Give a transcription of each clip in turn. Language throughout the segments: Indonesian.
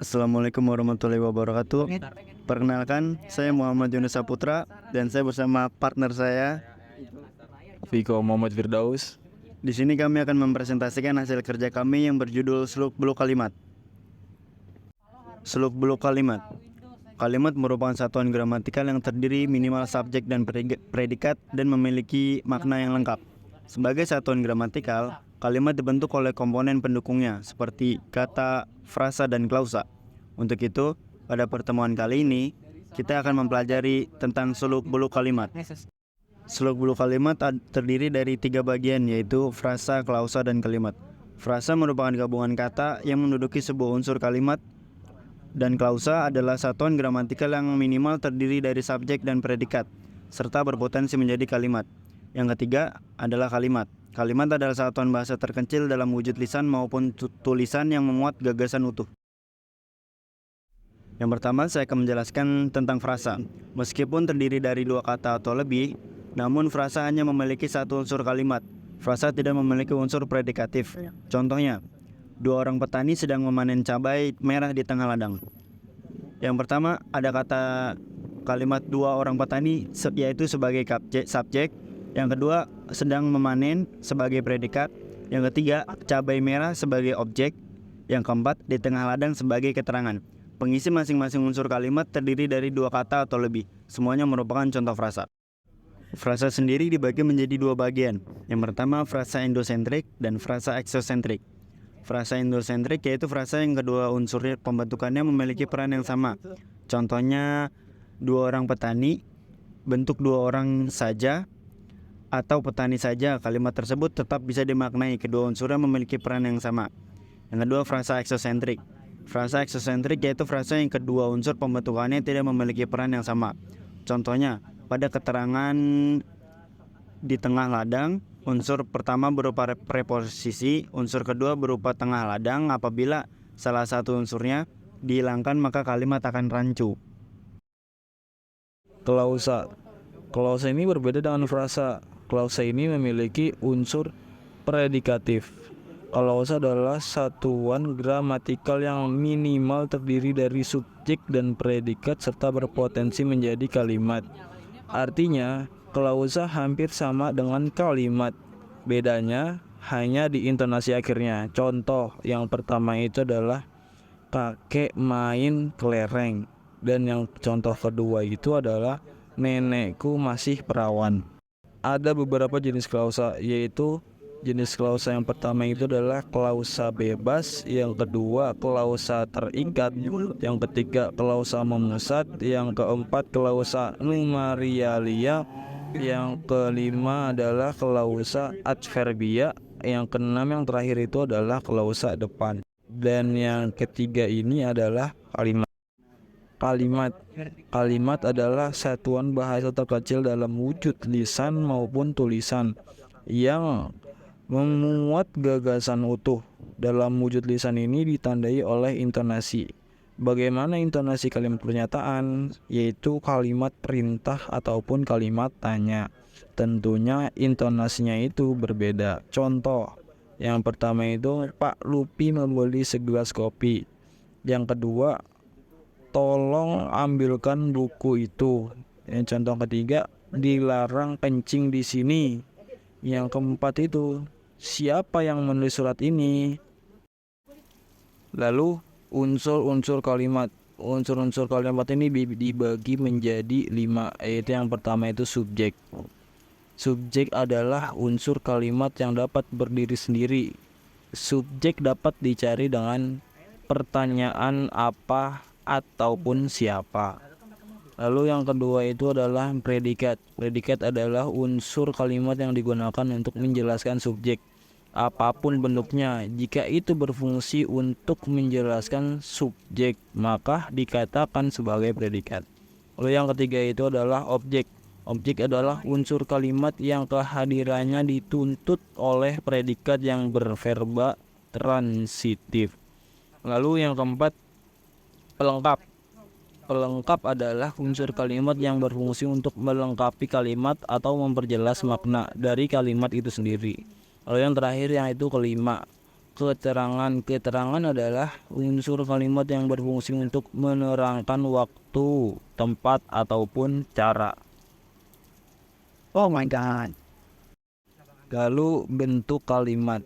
Assalamualaikum warahmatullahi wabarakatuh. Perkenalkan, saya Muhammad Yunus Saputra dan saya bersama partner saya. Viko Muhammad Firdaus. Di sini kami akan mempresentasikan hasil kerja kami yang berjudul Seluk-beluk Kalimat. Seluk-beluk kalimat. Kalimat merupakan satuan gramatikal yang terdiri minimal subjek dan predikat dan memiliki makna yang lengkap. Sebagai satuan gramatikal, kalimat dibentuk oleh komponen pendukungnya seperti kata, frasa, dan klausa. Untuk itu, pada pertemuan kali ini, kita akan mempelajari tentang seluk-beluk kalimat. Seluk-beluk kalimat terdiri dari 3 bagian, yaitu frasa, klausa, dan kalimat. Frasa merupakan gabungan kata yang menduduki sebuah unsur kalimat, dan klausa adalah satuan gramatikal yang minimal terdiri dari subjek dan predikat, serta berpotensi menjadi kalimat. Yang ketiga adalah kalimat. Kalimat adalah satuan bahasa terkecil dalam wujud lisan maupun tulisan yang memuat gagasan utuh. Yang pertama, saya akan menjelaskan tentang frasa. Meskipun terdiri dari 2 kata atau lebih, namun frasa hanya memiliki satu unsur kalimat. Frasa tidak memiliki unsur predikatif. Contohnya, 2 orang petani sedang memanen cabai merah di tengah ladang. Yang pertama, ada kata kalimat 2 orang petani yaitu sebagai subjek. Yang kedua, sedang memanen sebagai predikat. Yang ketiga, cabai merah sebagai objek. Yang keempat, di tengah ladang sebagai keterangan. Pengisi masing-masing unsur kalimat terdiri dari 2 kata atau lebih. Semuanya merupakan contoh frasa. Frasa sendiri dibagi menjadi 2 bagian. Yang pertama, frasa endosentrik dan frasa eksosentrik. Frasa endosentrik yaitu frasa yang kedua unsur pembentukannya memiliki peran yang sama. Contohnya, 2 orang petani, bentuk 2 orang saja, atau petani saja. Kalimat tersebut tetap bisa dimaknai, kedua unsurnya memiliki peran yang sama. Yang kedua, frasa eksosentrik. Frasa eksosentrik yaitu frasa yang kedua unsur pembentukannya tidak memiliki peran yang sama. Contohnya, pada keterangan di tengah ladang, unsur pertama berupa preposisi, unsur kedua berupa tengah ladang. Apabila salah satu unsurnya dihilangkan, maka kalimat akan rancu. Klausa. Klausa ini berbeda dengan frasa. Klausa ini memiliki unsur predikatif. Klausa adalah satuan gramatikal yang minimal terdiri dari subjek dan predikat serta berpotensi menjadi kalimat. Artinya, klausa hampir sama dengan kalimat. Bedanya hanya di intonasi akhirnya. Contoh yang pertama itu adalah kakek main kelereng, dan yang contoh kedua itu adalah nenekku masih perawan. Ada beberapa jenis klausa, yaitu jenis klausa yang pertama itu adalah klausa bebas, yang kedua klausa terikat, yang ketiga klausa memusat, yang keempat klausa numerialia, yang kelima adalah klausa adverbia, yang keenam yang terakhir itu adalah klausa depan, dan yang ketiga ini adalah kalimat. Kalimat adalah satuan bahasa terkecil dalam wujud lisan maupun tulisan yang memuat gagasan utuh. Dalam wujud lisan ini ditandai oleh intonasi. Bagaimana intonasi kalimat pernyataan? Yaitu kalimat perintah ataupun kalimat tanya. Tentunya intonasinya itu berbeda. Contoh, yang pertama itu Pak Lupi membeli segelas kopi. Yang kedua, tolong ambilkan buku itu. Yang contoh ketiga, dilarang kencing di sini. Yang keempat itu, siapa yang menulis surat ini? Lalu unsur-unsur kalimat. Unsur-unsur kalimat ini dibagi menjadi 5, yaitu yang pertama itu subjek. Subjek adalah unsur kalimat yang dapat berdiri sendiri. Subjek dapat dicari dengan pertanyaan apa ataupun siapa. Lalu yang kedua itu adalah predikat. Predikat adalah unsur kalimat yang digunakan untuk menjelaskan subjek, apapun bentuknya. Jika itu berfungsi untuk menjelaskan subjek, maka dikatakan sebagai predikat. Lalu yang ketiga itu adalah objek. Objek adalah unsur kalimat yang kehadirannya dituntut oleh predikat yang berverba transitif. Lalu yang keempat, pelengkap. Pelengkap adalah unsur kalimat yang berfungsi untuk melengkapi kalimat atau memperjelas makna dari kalimat itu sendiri. Lalu yang terakhir yang itu kelima, keterangan. Keterangan adalah unsur kalimat yang berfungsi untuk menerangkan waktu, tempat, ataupun cara. Oh my god. Lalu bentuk kalimat.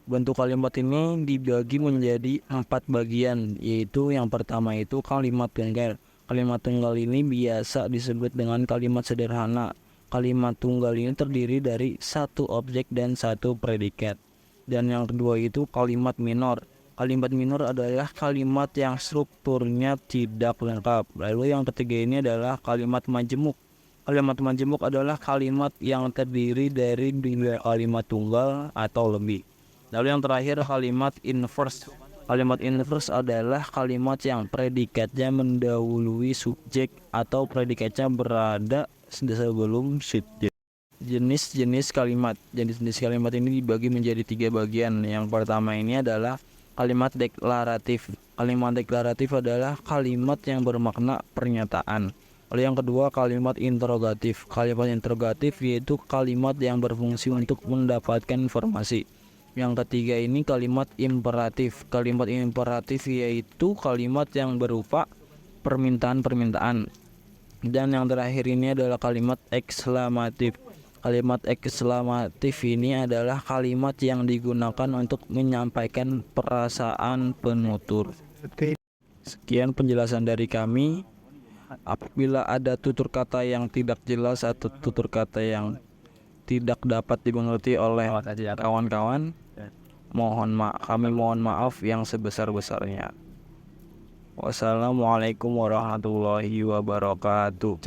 Bentuk kalimat ini dibagi menjadi 4 bagian, yaitu yang pertama itu kalimat tunggal. Kalimat tunggal ini biasa disebut dengan kalimat sederhana. Kalimat tunggal ini terdiri dari satu objek dan satu predikat. Dan yang kedua itu kalimat minor. Kalimat minor adalah kalimat yang strukturnya tidak lengkap. Lalu yang ketiga ini adalah kalimat majemuk. Kalimat majemuk adalah kalimat yang terdiri dari 2 kalimat tunggal atau lebih. Lalu yang terakhir kalimat inverse. Kalimat inverse adalah kalimat yang predikatnya mendahului subjek atau predikatnya berada sebelum subjek. Jenis-jenis kalimat. Jenis-jenis kalimat ini dibagi menjadi 3 bagian. Yang pertama ini adalah kalimat deklaratif. Kalimat deklaratif adalah kalimat yang bermakna pernyataan. Lalu yang kedua kalimat interrogatif. Kalimat interrogatif yaitu kalimat yang berfungsi untuk mendapatkan informasi. Yang ketiga ini kalimat imperatif. Kalimat imperatif yaitu kalimat yang berupa permintaan-permintaan. Dan yang terakhir ini adalah kalimat ekslamatif. Kalimat ekslamatif ini adalah kalimat yang digunakan untuk menyampaikan perasaan penutur. Sekian penjelasan dari kami. Apabila ada tutur kata yang tidak jelas atau tutur kata yang tidak dapat dimengerti oleh kawan-kawan, kami mohon maaf yang sebesar-besarnya. Wassalamualaikum warahmatullahi wabarakatuh.